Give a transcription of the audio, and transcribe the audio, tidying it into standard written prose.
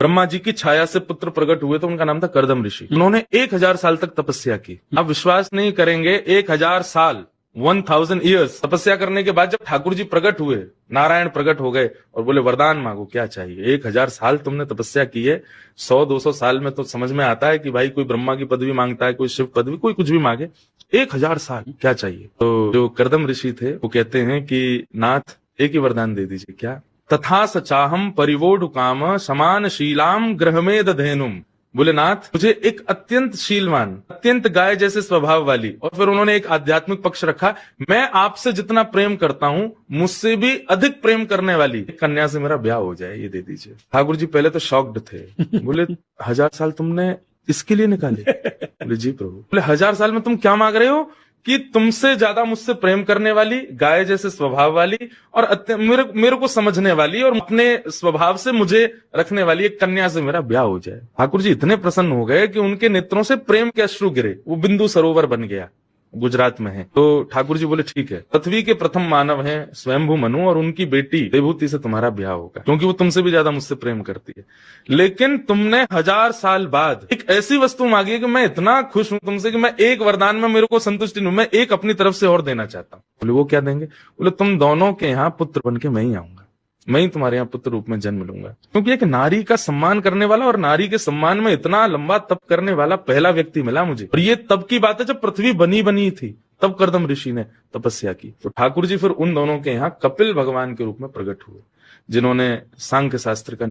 ब्रह्मा जी की छाया से पुत्र प्रकट हुए तो उनका नाम था कर्दम ऋषि। उन्होंने 1000 साल तक तपस्या की। आप विश्वास नहीं करेंगे, 1000 साल 1000 ईयर्स तपस्या करने के बाद जब ठाकुर जी प्रकट हुए, नारायण प्रकट हो गए और बोले वरदान मांगो, क्या चाहिए। 1000 साल तुमने तपस्या की है, 100-200 साल में तो समझ में आता है कि भाई कोई ब्रह्मा की पदवी मांगता है, कोई शिव पदवी, कोई कुछ भी मांगे। 1000 साल क्या चाहिए। तो जो कर्दम ऋषि थे वो कहते हैं कि नाथ एक ही वरदान दे दीजिए। क्या। तथा सचाहम परिवोढ़ काम समान शीलाम ग्रहमेद धेनुम। बोले नाथ मुझे एक अत्यंत शीलवान, अत्यंत गाय जैसे स्वभाव वाली, और फिर उन्होंने एक आध्यात्मिक पक्ष रखा, मैं आपसे जितना प्रेम करता हूं मुझसे भी अधिक प्रेम करने वाली कन्या से मेरा ब्याह हो जाए, ये दे दीजिए। ठाकुर जी पहले तो शॉक्ड थे। बोले 1000 साल तुमने इसके लिए निकाले। बोले जी प्रभु। बोले 1000 साल में तुम क्या मांग रहे हो कि तुमसे ज्यादा मुझसे प्रेम करने वाली, गाय जैसे स्वभाव वाली और मेरे को समझने वाली और अपने स्वभाव से मुझे रखने वाली एक कन्या से मेरा ब्याह हो जाए। ठाकुर जी इतने प्रसन्न हो गए कि उनके नेत्रों से प्रेम के अश्रु गिरे, वो बिंदु सरोवर बन गया, गुजरात में है। तो ठाकुर जी बोले ठीक है, पृथ्वी के प्रथम मानव हैं स्वयंभू मनु और उनकी बेटी देवहूति से तुम्हारा ब्याह होगा, क्योंकि वो तुमसे भी ज्यादा मुझसे प्रेम करती है। लेकिन तुमने 1000 साल बाद एक ऐसी वस्तु मांगी है कि मैं इतना खुश हूं तुमसे कि मैं एक वरदान में मेरे को संतुष्टि नहीं, मैं एक अपनी तरफ से और देना चाहता हूं। बोले वो क्या देंगे। बोले तुम दोनों के यहाँ पुत्र बन के मैं ही आऊंगा, मैं ही तुम्हारे यहाँ पुत्र रूप में जन्म लूंगा। क्योंकि एक नारी का सम्मान करने वाला और नारी के सम्मान में इतना लंबा तप करने वाला पहला व्यक्ति मिला मुझे। और ये तब की बात है जब पृथ्वी बनी थी, तब कर्दम ऋषि ने तपस्या की। तो ठाकुर जी फिर उन दोनों के यहाँ कपिल भगवान के रूप में प्रकट हुए, जिन्होंने सांख्य शास्त्र का